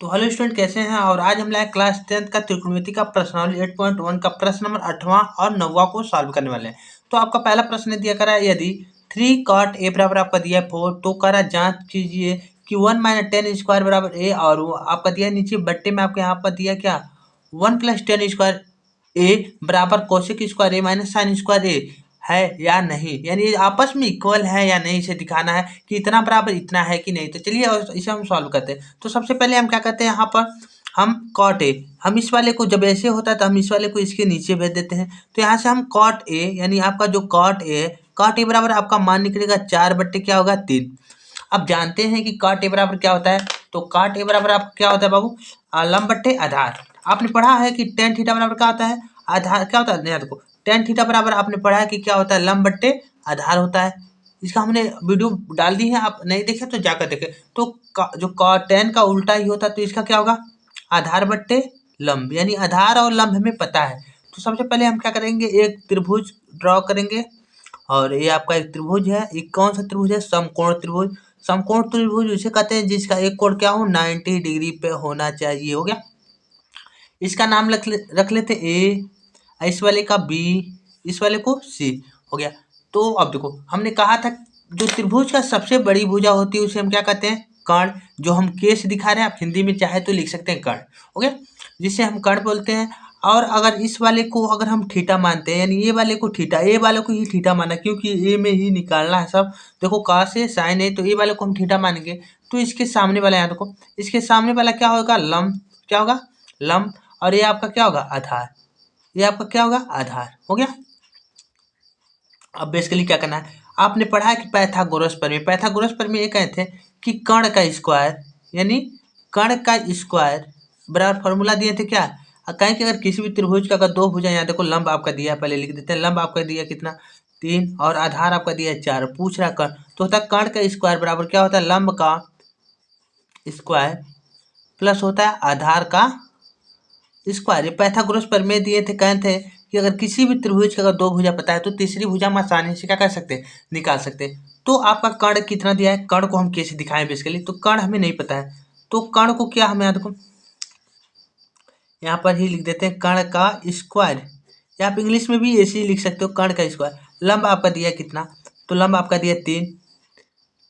तो hello student, कैसे हैं। और आज हम लाए क्लास 10th का त्रिकोणमिति का प्रश्नावली 8.1 का प्रश्न नंबर 8वां और 9वां को सॉल्व करने वाले हैं। तो आपका पहला प्रश्न दिया करा है, यदि 3 cot a बराबर आपका दिया है 4, तो करा जांच कीजिए कि 1 - 10 स्क्वायर बराबर a, और वो आपका दिया नीचे बट्टे में आपके यहाँ पर दिया क्या 1 + 10 स्क्वायर a बराबर cosec square a minus sine square a है या नहीं, यानी आपस में इक्वल है या नहीं, इसे दिखाना है कि इतना बराबर इतना है कि नहीं। तो चलिए और इसे हम सॉल्व करते हैं। तो सबसे पहले हम क्या करते हैं, यहाँ पर हम कॉट ए, हम इस वाले को जब ऐसे होता है तो हम इस वाले को इसके नीचे भेज देते हैं। तो यहाँ से हम कॉट ए यानी आपका जो कॉट ए है, कॉट ए बराबर आपका मान निकलेगा 4 बट्टे क्या होगा 3। अब जानते हैं कि कॉट ए बराबर क्या होता है। तो कॉट ए बराबर आपका क्या होता है बाबू, लंब बट्टे आधार। आपने पढ़ा है कि टेन थीटा बराबर क्या होता है, आधार क्या होता है। नहीं, देखो टेन थीटा बराबर आपने पढ़ा है कि क्या होता है, लंब बट्टे आधार होता है। इसका हमने वीडियो डाल दी है, आप नहीं देखे तो जाकर देखें। तो जो टेन का उल्टा ही होता है, तो इसका क्या होगा, आधार बट्टे लंब, यानी आधार और लंब हमें पता है। तो सबसे पहले हम क्या करेंगे, एक त्रिभुज ड्रॉ करेंगे। और ये आपका एक त्रिभुज है, एक कौन सा त्रिभुज है, समकोण त्रिभुज। समकोण त्रिभुज उसे कहते हैं जिसका एक कोण क्या हो 90 डिग्री पे होना चाहिए। हो गया, इसका नाम रख लेते ए, इस वाले का बी, इस वाले को सी। हो गया। तो अब देखो हमने कहा था जो त्रिभुज का सबसे बड़ी भुजा होती है उसे हम क्या कहते हैं, कर्ण। जो हम केस दिखा रहे हैं, आप हिंदी में चाहे तो लिख सकते हैं कर्ण। हो गया, जिसे हम कर्ण बोलते हैं। और अगर इस वाले को अगर हम थीटा मानते हैं, यानी ये वाले को थीटा, ए वाले को ही थीटा माना, क्योंकि ए में ही निकालना है सब। देखो कॉस है साइन है, तो ए वाले को हम थीटा मानेंगे। तो इसके सामने वाला यहाँ देखो, इसके सामने वाला क्या होगा, लंब। क्या होगा, लंब। और ये आपका क्या होगा, आधार। ये आपका क्या होगा, आधार। हो गया। अब बेसिकली क्या करना है, आपने पढ़ा है कि पाइथागोरस प्रमेय, पाइथागोरस प्रमेय ये कहते हैं कि कर्ण का स्क्वायर, यानी कर्ण का स्क्वायर बराबर फॉर्मूला दिए थे क्या, कहें कि अगर किसी भी त्रिभुज का अगर दो भुजा, यहाँ देखो लंब आपका दिया है, पहले लिख देते हैं। लंब आपका दिया कितना 3, और आधार आपका दिया है 4। पूछ रहा कर्ण, तो होता है कर्ण का स्क्वायर बराबर क्या होता है, लंब का स्क्वायर प्लस होता है आधार का स्क्वायर। ये पाइथागोरस प्रमेय दिए थे, कहते थे कि अगर किसी भी त्रिभुज का अगर दो भुजा पता है तो तीसरी भुजा हम आसानी से क्या कर सकते हैं, निकाल सकते हैं। तो आपका कर्ण कितना दिया है, कर्ण को हम कैसे दिखाएं बेसिकली, तो कर्ण हमें नहीं पता है। तो कर्ण को क्या हमें, देखो यहाँ पर ही लिख देते हैं कर्ण का स्क्वायर, या आप इंग्लिश में भी ऐसे ही लिख सकते हो, कर्ण का स्क्वायर। लंब आपका दिया कितना, तो लंब आपका दिया 3,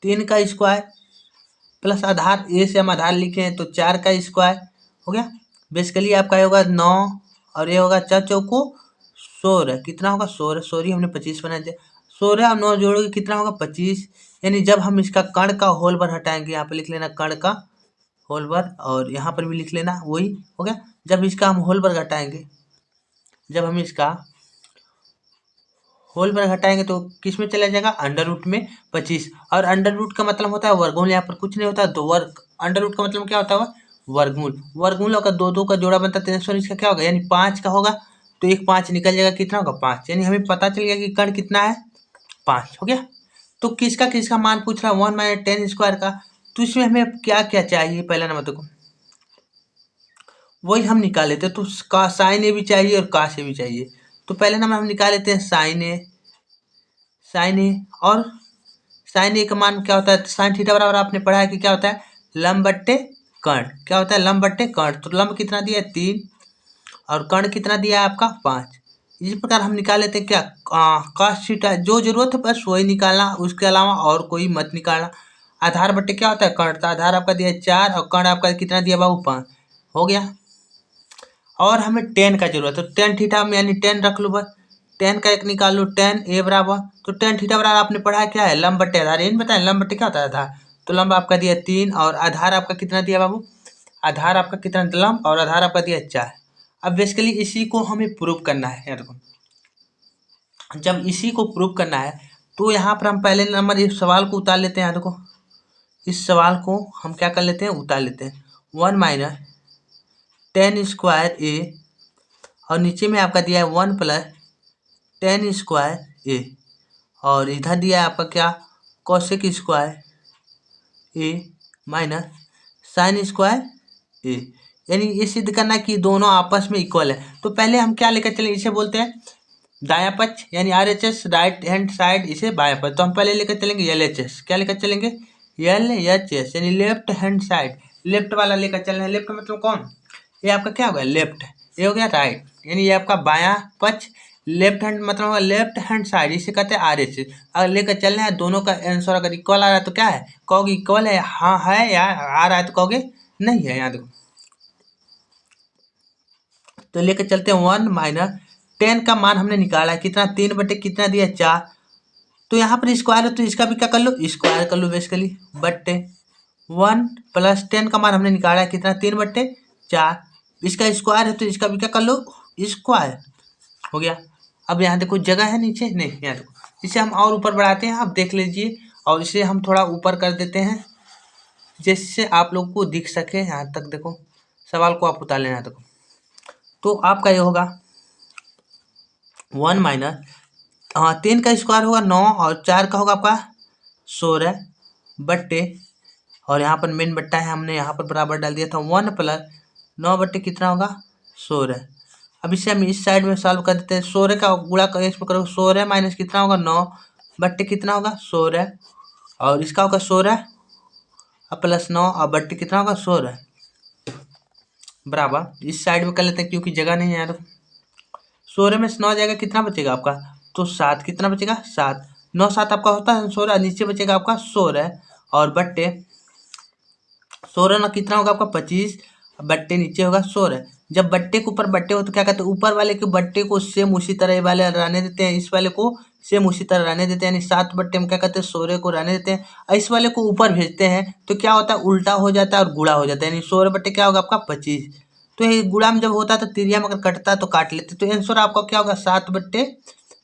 3 का स्क्वायर प्लस आधार, ए से हम आधार लिखे हैं तो 4 का स्क्वायर। हो गया। बेसिकली आपका ये होगा 9, और ये होगा 4 चौको 16, कितना होगा 16, सॉरी हमने 25 बना दिया। 16 और 9 जोड़ोगे कितना होगा 25। यानी जब हम इसका कर्ण का होल बार हटाएंगे, यहाँ पे लिख लेना कर्ण का होल बार, और यहाँ पर भी लिख लेना वही। हो गया। जब इसका हम होल बार हटाएंगे, जब हम इसका होल बार हटाएंगे तो किस में चला जाएगा, अंडर रूट में 25। और अंडर रूट का मतलब होता है वर्गमूल, यहाँ पर कुछ नहीं होता। दो वर्ग, अंडर रूट का मतलब क्या होता है, वर्गमूल। वर्गमूल अगर दो दो का जोड़ा बनता है 319 का क्या होगा, यानी 5 का होगा। तो एक 5 निकल जाएगा, कितना होगा 5। यानी हमें पता चल गया कि कर्ण कितना है 5। हो गया। तो किसका किसका मान पूछ रहा है, 1 - 10 स्क्वायर का। तो इसमें हमें क्या क्या चाहिए, पहला नंबर देखो वही हम निकाल लेते हैं। तो का साइन ए भी चाहिए और का से भी चाहिए। तो पहले नंबर हम निकाल लेते हैं साइन ए, साइन ए। और साइन ए का मान क्या होता है, साइन थीटा बराबर आपने पढ़ा है कि क्या होता है, लंब बट्टे कर्ण। क्या होता है, लंब बट्टे कर्ण। तो लंब कितना दिया है 3, और कर्ण कितना दिया है आपका 5। इसी प्रकार हम निकाल लेते हैं क्या, कॉस थीटा। जो जरूरत है बस वही निकालना, उसके अलावा और कोई मत निकालना। आधार बट्टे क्या होता है, कर्ण। तो आधार आपका दिया है 4, और कर्ण आपका कितना दिया बाबू 5। हो गया। और हमें टेन का जरूरत है, तो टेन थीटा में यानी 10 रख लो बस। 10 का एक निकाल लो, 10 ए बराबर, तो 10 थीटा बराबर आपने पढ़ा है क्या है, लंब बट्टे आधार। ये नहीं बताया लंब बट्टे क्या होता है, आधार। तो लंब आपका दिया 3, और आधार आपका कितना दिया बाबू, आधार आपका कितना, लंब और आधार आपका दिया 4। अब बेसिकली इसी को हमें प्रूव करना है। यार देखो जब इसी को प्रूव करना है, तो यहाँ पर हम पहले नंबर इस सवाल को उतार लेते हैं। यहाँ देखो इस सवाल को हम क्या कर लेते हैं, उतार लेते हैं। 1 - 10 स्क्वायर ए, और नीचे में आपका दिया है 1 + 10 स्क्वायर ए, और इधर दिया है आपका क्या, कोसेक स्क्वायर ए माइनस साइन स्क्वायर ए। यानी ये सिद्ध करना कि दोनों आपस में इक्वल है। तो पहले हम क्या लेकर चलें, इसे बोलते हैं दायां पक्ष, यानी RHS राइट हैंड साइड, इसे बायां पक्ष। तो हम पहले लेकर चलेंगे LHS, क्या लेकर चलेंगे, LHS यानी लेफ्ट हैंड साइड। लेफ्ट वाला लेकर चल रहे हैं। लेफ्ट मतलब कौन, ये आपका क्या हो गया लेफ्ट, ये हो गया राइट, यानी ये आपका बायां पक्ष। लेफ्ट हैंड मतलब होगा लेफ्ट हैंड साइड, इसे कहते हैं आर एच। अगर लेकर चल रहे हैं दोनों का आंसर अगर इक्वल आ रहा है तो क्या है, कहोगे इक्वल है, हाँ है, या आ रहा है तो कहोगे नहीं है। यहाँ देखो, तो लेकर चलते हैं 1 माइनस 10 का मान हमने निकाला है कितना, 3 बटे कितना दिया 4। तो यहाँ पर स्क्वायर है तो इसका भी क्या कर लो, स्क्वायर कर लो बेसिकली, बट्टे 1 प्लस 10 का मान हमने निकाला है कितना, 3 बट्टे 4। इसका स्क्वायर है तो इसका भी क्या कर लो, स्क्वायर हो गया। अब यहाँ देखो जगह है नीचे, नहीं यहाँ देखो, इसे हम और ऊपर बढ़ाते हैं, आप देख लीजिए, और इसे हम थोड़ा ऊपर कर देते हैं जिससे आप लोग को दिख सके। यहाँ तक देखो, सवाल को आप उतार लेना देखो, तो आपका ये होगा 1 माइनस, हाँ 3 का स्क्वायर होगा 9 और 4 का होगा आपका 16 बट्टे, और यहाँ पर मेन बट्टा है, हमने यहाँ पर बराबर डाल दिया था 1 प्लस 9 बट्टे कितना होगा 16। अब इसे हम इस साइड में सॉल्व कर देते हैं, 16 का गुणा कर इसमें करो, 16 माइनस कितना होगा 9 बट्टे कितना होगा 16, और इसका होगा 16 और प्लस 9 और बट्टे कितना होगा 16 बराबर। इस साइड में कर लेते हैं क्योंकि जगह नहीं है यार। 16 में से 9 जाएगा कितना बचेगा आपका, तो 7, कितना बचेगा 7, 9 7 आपका होता है 16, नीचे बचेगा आपका 16 और बट्टे 16 ना कितना होगा आपका 25, बट्टे नीचे होगा 16। जब बट्टे के ऊपर बट्टे हो तो क्या कहते हैं, ऊपर वाले के बट्टे को सेम उसी तरह ये वाले रहने देते हैं, इस वाले को सेम उसी तरह रहने देते हैं, यानी 7 बट्टे में क्या कहते हैं 16 को रहने देते हैं, और इस वाले को ऊपर भेजते हैं तो क्या होता है उल्टा हो जाता है और गुणा हो जाता है, यानी 16 बट्टे क्या होगा आपका 25। तो ये गुणा में जब होता है तो तिरिया में अगर कटता है तो काट लेते, तो आंसर आपका क्या होगा 7 बट्टे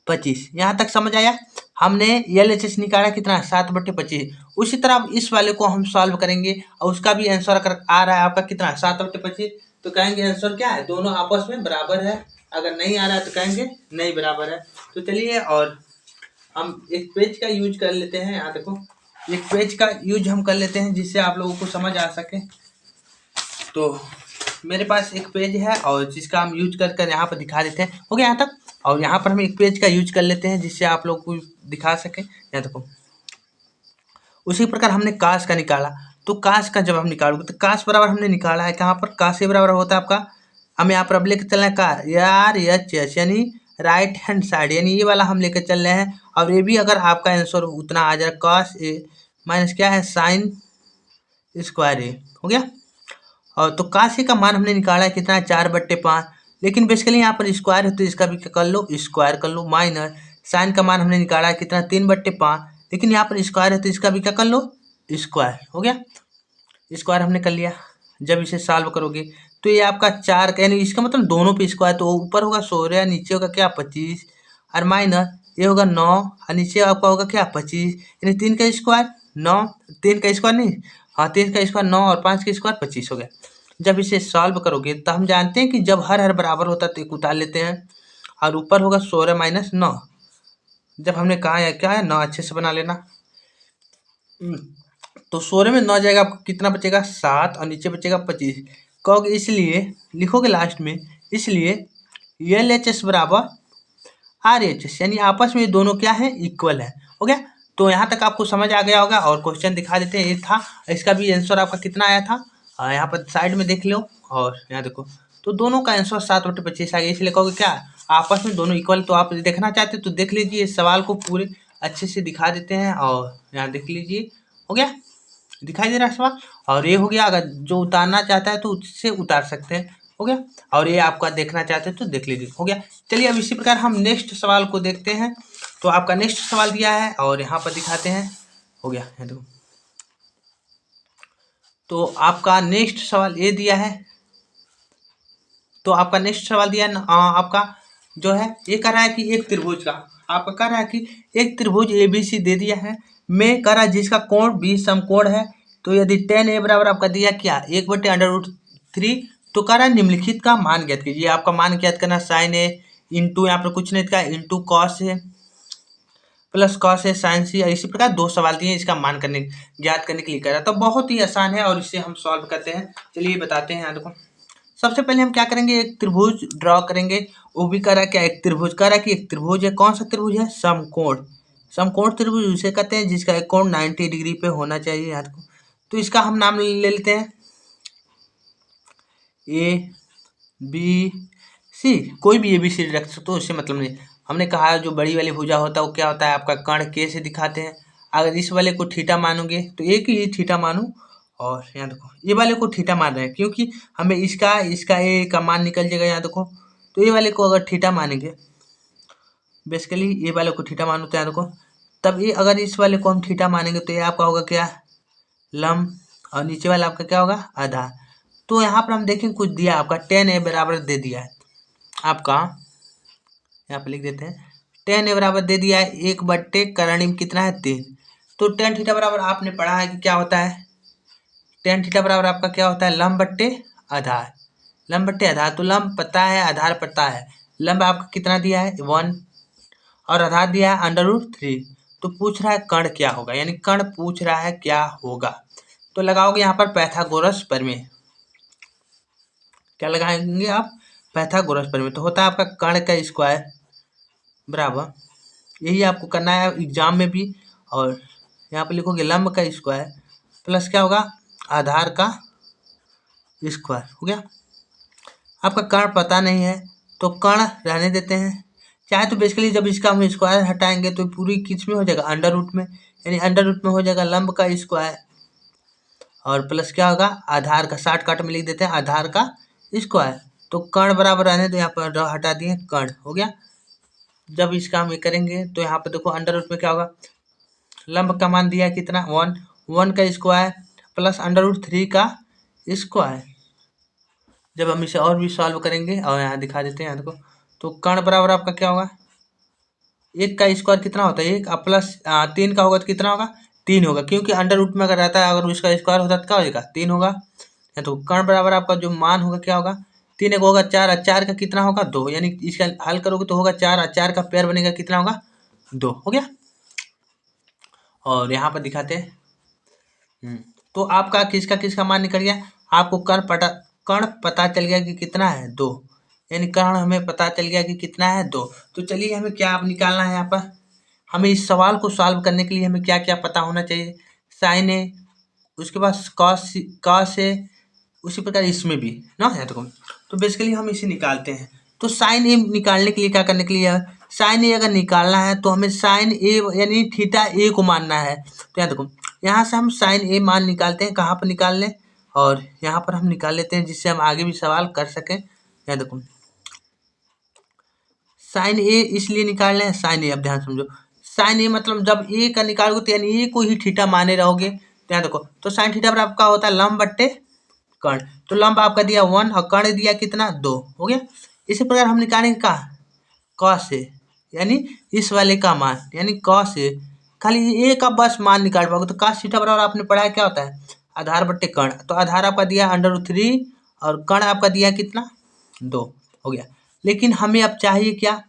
25। यहाँ तक समझ आया, हमने LHS निकाला कितना 7 बट्टे 25। उसी तरह अब इस वाले को हम सॉल्व करेंगे और उसका भी आंसर अगर आ रहा है आपका कितना 7 बट्टे 25, तो कहेंगे आंसर क्या है, दोनों आपस में बराबर है। अगर नहीं आ रहा है तो कहेंगे नहीं बराबर है। तो चलिए, और हम एक पेज का यूज कर लेते हैं, यहाँ देखो एक पेज का यूज हम कर लेते हैं जिससे आप लोगों को समझ आ सके। तो मेरे पास एक पेज है और जिसका हम यूज कर कर यहाँ पर दिखा देते हैं, हो गया यहाँ तक। और यहाँ पर हम एक पेज का यूज कर लेते हैं जिससे आप लोग को दिखा सके। यहाँ देखो, उसी प्रकार हमने काश का निकाला, तो काश का जब हम निकालोगे तो काश बराबर हमने निकाला है कहाँ पर, काश से बराबर होता है आपका, हमें यहाँ पर अब लेकर चलना है का यार एच, यानी राइट हैंड साइड, यानी ये वाला हम लेकर चल रहे हैं। और ये भी अगर आपका आंसर उतना आ जाए, काश ए माइनस क्या है साइन स्क्वायर ए, हो गया। और तो काश का मान हमने निकाला है कितना है 4 बट्टे 5, लेकिन बेसिकली यहाँ पर स्क्वायर है तो इसका भी कर लो स्क्वायर कर लो, माइनस साइन का मान हमने निकाला है कितना 3 बट्टे 5, लेकिन यहाँ पर स्क्वायर है तो इसका भी क्या कर लो स्क्वायर, हो गया। स्क्वायर हमने कर लिया। जब इसे सॉल्व करोगे तो ये आपका 4 का, यानी इसका मतलब दोनों पे स्क्वायर, तो ऊपर होगा 16, नीचे होगा क्या 25, और माइनस ये होगा 9 और नीचे आपका होगा क्या 25, यानी 3 का स्क्वायर 9, 3 का स्क्वायर नहीं, हाँ 3 का स्क्वायर 9 और 5 का स्क्वायर 25 हो गया। जब इसे सॉल्व करोगे तो हम जानते हैं कि जब हर हर बराबर होता है तो एक उतार लेते हैं, और ऊपर होगा 16 माइनस 9, जब हमने कहा है क्या है 9 अच्छे से बना लेना। तो 16 में 9 जाएगा आपको कितना बचेगा 7, और नीचे बचेगा 25, कहोगे इसलिए लिखोगे लास्ट में, इसलिए LHS बराबर RHS, यानी आपस में ये दोनों क्या है इक्वल है, हो गया। तो यहाँ तक आपको समझ आ गया होगा, और क्वेश्चन दिखा देते हैं, ये था इसका भी आंसर आपका कितना आया था, यहाँ पर साइड में देख लो, और यहाँ देखो, तो दोनों का आंसर 7 बटे 25 आ गया, इसलिए कहोगे क्या आपस में दोनों इक्वल। तो आप देखना चाहते तो देख लीजिए, इस सवाल को पूरे अच्छे से दिखा देते हैं, और यहाँ देख लीजिए, हो गया, दिखाई दे रहा है सवाल। और ये हो गया, अगर जो उतारना चाहता है तो उससे उतार सकते हैं, हो गया। और ये आपका देखना चाहते हैं तो देख लीजिए, हो गया। चलिए अब इसी प्रकार हम नेक्स्ट सवाल को देखते हैं। तो आपका नेक्स्ट सवाल दिया है और यहाँ पर दिखाते हैं, हो गया है देखो। तो आपका नेक्स्ट सवाल ये दिया है, तो आपका नेक्स्ट सवाल दिया है आपका जो है, ये कह रहा है कि एक त्रिभुज का, आपका कह रहा है कि एक त्रिभुज ABC दे दिया है, मैं कह रहा है जिसका कोण B समकोण है। तो यदि tan A बराबर आपका दिया क्या 1/√3, तो कह रहा है निम्नलिखित का मान ज्ञात कीजिए। आपका मान ज्ञात करना साइन A इंटू यहाँ पर कुछ नहीं था into cos A plus cos A sine C, इसी प्रकार 2 सवाल दिए, इसका मान करने ज्ञात करने के लिए कह रहा है। तो बहुत ही आसान है और इसे हम सॉल्व करते हैं। चलिए बताते हैं, यहाँ देखो सबसे पहले हम क्या करेंगे, एक त्रिभुज ड्रॉ करेंगे। वो भी कह रहा है क्या एक त्रिभुज, कह रहा है कि एक त्रिभुज है, कौन सा त्रिभुज है समकोण, समकोण त्रिभुज उसे कहते हैं जिसका एक कोण 90 डिग्री पे होना चाहिए। यहाँ देखो, तो इसका हम नाम ले लेते हैं ए बी सी, कोई भी ABCD रख सकते हो, उससे मतलब नहीं। हमने कहा जो बड़ी वाली भुजा होता है वो क्या होता है आपका कर्ण के से दिखाते हैं। अगर इस वाले को थीटा मानोगे तो एक ही थीटा मानो, और यहाँ देखो ये वाले को थीटा मान रहे हैं क्योंकि हमें इसका इसका ए का मान निकल जाएगा। यहाँ देखो तो ये वाले को अगर थीटा मानेंगे, बेसिकली ये वाले को थीटा मानो तो यहाँ देखो, तब ये अगर इस वाले को हम थीटा मानेंगे तो ये आपका होगा क्या, लंब, और नीचे वाला आपका क्या होगा, आधार। तो यहाँ पर हम देखें कुछ दिया आपका tan a बराबर दे दिया है आपका, यहाँ पे लिख देते हैं tan a बराबर दे दिया है 1/कर्ण में कितना है 3। तो tan थीटा बराबर आपने पढ़ा है कि क्या होता है, tan थीटा बराबर आपका क्या होता है, लंब बट्टे आधार। लंब बट्टे आधार, तो लंब पता है आधार पता है। लंब आपका कितना दिया है 1 और आधार दिया है √3। तो पूछ रहा है कर्ण क्या होगा, यानी कर्ण पूछ रहा है क्या होगा। तो लगाओगे यहाँ पर पाइथागोरस प्रमेय। क्या लगाएंगे आप, पाइथागोरस प्रमेय। तो होता है आपका कर्ण का स्क्वायर बराबर, यही आपको करना है एग्जाम में भी, और यहाँ पे लिखोगे लंब का स्क्वायर प्लस क्या होगा, आधार का स्क्वायर। हो गया। आपका कर्ण पता नहीं है तो कर्ण रहने देते हैं, चाहे तो बेसिकली जब इसका हम स्क्वायर हटाएंगे तो पूरी किस में हो जाएगा, अंडर रूट में, यानी अंडर रूट में हो जाएगा लंब का स्क्वायर और प्लस क्या होगा, आधार का, शॉर्टकट में लिख देते हैं आधार का स्क्वायर। तो कर्ण बराबर रहने तो यहाँ पर हटा दिए कर्ण। हो गया। जब इसका हम ये करेंगे तो यहाँ पर देखो अंडर रूट में क्या होगा, लंब का मान दिया कितना 1, 1 का स्क्वायर प्लस √3 का स्क्वायर। जब हम इसे और भी सॉल्व करेंगे, और यहाँ दिखा देते हैं यहाँ देखो, तो कर्ण बराबर आपका क्या होगा, 1 का स्क्वायर कितना होता है 1 प्लस 3 का होगा तो कितना होगा 3 होगा, क्योंकि अंडर रूट में अगर रहता है, अगर उसका स्क्वायर होता तो क्या हो जाएगा 3 होगा। तो कर्ण बराबर आपका जो मान होगा क्या होगा, 3 एक होगा 4 और 4 का कितना होगा 2, यानी इसका हल करोगे तो होगा 4 और 4 का पेयर बनेगा कितना होगा 2। हो गया। और यहाँ पर दिखाते हैं, तो आपका किसका किसका मान निकल गया, आपको कर्ण पता चल गया कि कितना है 2, यानी कर्ण हमें पता चल गया कि कितना है 2। तो चलिए हमें क्या अब निकालना है, यहाँ पर हमें इस सवाल को सॉल्व करने के लिए हमें क्या क्या पता होना चाहिए, साइन ए, उसके बाद कॉस ए, उसी प्रकार इसमें भी ना है। तो बेसिकली हम इसे निकालते हैं। तो साइन ए निकालने के लिए क्या करने के लिए, साइन ए अगर निकालना है तो हमें साइन ए यानी थीटा ए को मानना है। तो यहाँ देखो, यहाँ से हम साइन ए मान निकालते हैं, कहाँ पर निकाल लें, और यहाँ पर हम निकाल लेते हैं जिससे हम आगे भी सवाल कर सकें। यहाँ देखो साइन ए इसलिए निकाल रहे हैं, साइन ए अब ध्यान समझो, साइन ए मतलब जब ए का निकालोगे तो यानी ए को ही थीटा माने रहोगे। तो यहाँ देखो, तो साइन थीटा पर आपका होता है लंब बट्टे कर्ण। तो लंब आपका दिया 1 और कर्ण दिया कितना 2। हो गया। इसी प्रकार हम निकालेंगे का कॉस ए, यानी इस वाले का मान, यानी कॉस ए, खाली ए का बस मान निकाल पाओगे। तो कॉस थीटा बराबर आपने पढ़ा है क्या होता है, आधार बट्टे कर्ण। तो आधार आपका दिया √3 और कर्ण आपका दिया कितना 2। हो गया। लेकिन हमें अब चाहिए क्या,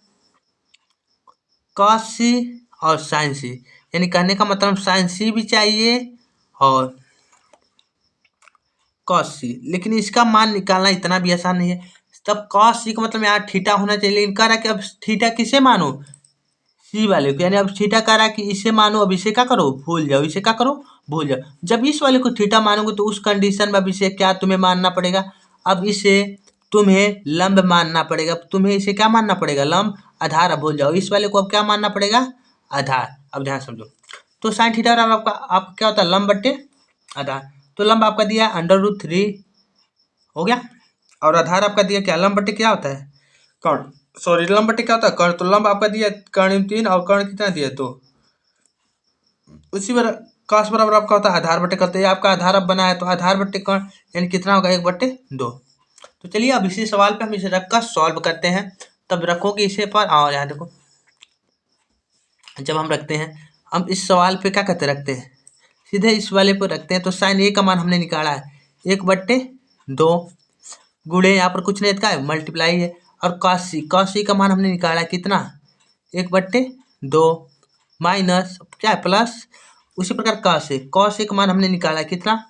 कॉस सी और साइन सी, यानी कहने का मतलब साइन सी भी चाहिए और कॉस सी। लेकिन इसका मान निकालना इतना भी आसान नहीं है। तब कॉस सी का मतलब यहाँ थीटा होना चाहिए, लेकिन कह रहा है कि अब थीटा किसे मानो, सी वाले को, यानी अब थीटा कह रहा है कि इसे मानो, अब इसे क्या करो भूल जाओ, इसे क्या करो भूल जाओ। जब इस वाले को थीटा मानोगे तो उस कंडीशन में अब इसे क्या तुम्हें मानना पड़ेगा, अब इसे तुम्हें लंब मानना पड़ेगा। तुम्हें इसे क्या मानना पड़ेगा, लंब। आधार अब भूल जाओ, इस वाले को अब क्या मानना पड़ेगा, आधार। अब ध्यान समझो, तो साइन थीटा आपका क्या होता है लंब बट्टे आधार। तो लंब आपका दिया √3। हो गया। और आधार आपका दिया क्या, लंब बट्टे क्या होता है कर्ण, सॉरी लंब बट्टे क्या होता है कर्ण। तो लंब आपका दिया कर्ण 3 और कर्ण कितना दिया 2। उसी पर कॉस बराबर आपका होता है आधार बट्टे करते हैं, आपका आधार अब बना है तो आधार बट्टे कर्ण, यानी कितना होगा 1/2। तो चलिए अब इसी सवाल पे हम इसे रखकर सॉल्व करते हैं। तब रखोगे इसे पर, और यहाँ देखो जब हम रखते हैं, हम इस सवाल पे क्या करते रखते हैं, सीधे इस वाले पर रखते हैं। तो साइन ए का मान हमने निकाला है 1/2 गुणे, यहाँ पर कुछ नहीं का है मल्टीप्लाई है, और कॉस सी का मान हमने निकाला है कितना 1/2 माइनस क्या है प्लस, उसी प्रकार कॉस ए का मान हमने निकाला है कितना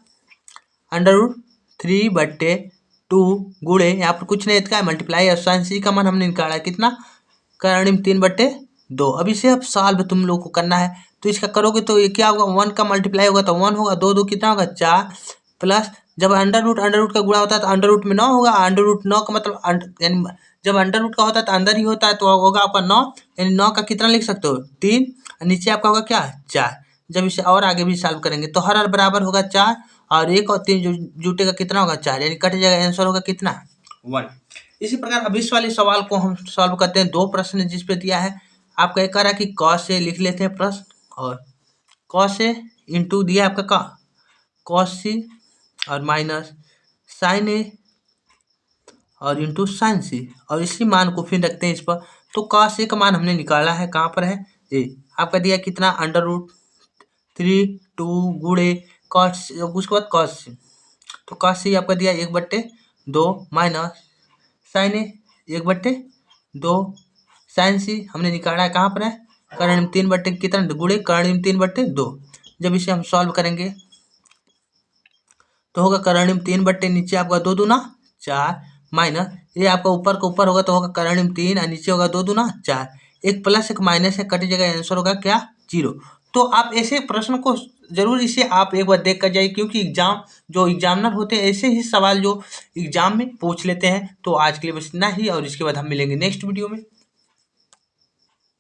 √3/2 गुणे, यहाँ पर कुछ नहीं का है मल्टीप्लाई, और साइन सी का मान हमने निकाला है कितना कर्ण 3/2। अब इसे अब सॉल्व तुम लोग को करना है। तो इसका करोगे तो ये क्या होगा, 1 का मल्टीप्लाई होगा तो 1 होगा, 2 2 कितना होगा 4 प्लस जब अंडर रूट का गुणा होता है तो अंडर रूट में 9 होगा, अंडर रूट 9 का मतलब यानी जब अंडर रूट का होता है तो अंदर ही होता है, तो होगा आपका 9, यानी 9 का कितना लिख सकते हो 3, नीचे आपका होगा क्या 4। जब इसे और आगे भी सॉल्व करेंगे तो हर बराबर होगा 4 और 1 और 3 जुटेगा कितना होगा 4, यानी कट जाएगा, आंसर होगा कितना 1। इसी प्रकार अब इस वाले सवाल को हम सॉल्व करते हैं। 2 प्रश्न जिस पे दिया है आपका, एक कह रहा है कि कॉस से लिख लेते हैं प्रश्न, और कॉस से इंटू दिया है आपका कॉस सी और माइनस साइन ए और इंटू साइन सी, और इसी मान को फिर रखते हैं इस पर। तो कॉस ए का मान हमने निकाला है, कहाँ पर है ए, आपका दिया कितना अंडर रूट 3 2 गुणे कॉस, उसके बाद कॉस सी, तो कॉस सी आपका दिया 1/2 माइनस साइन ए 1/2 साइन सी हमने निकाला है, कहाँ पर है कर्ण में 3 कितना गुणे कर्ण में 3/2। जब इसे हम सॉल्व करेंगे तो होगा कर्ण में 3 नीचे आपका 2 दूना 4 माइनस ये आपका ऊपर का ऊपर होगा तो होगा कर्ण में 3 और नीचे होगा 2 दूना 4, एक प्लस एक माइनस है, कट जाएगा, आंसर होगा क्या 0। तो आप ऐसे प्रश्न को जरूर इसे आप एक बार देख कर जाइए, क्योंकि एग्जाम जो एग्जामिनर होते हैं ऐसे ही सवाल जो एग्जाम में पूछ लेते हैं। तो आज के लिए बस इतना ही, और इसके बाद हम मिलेंगे नेक्स्ट वीडियो में।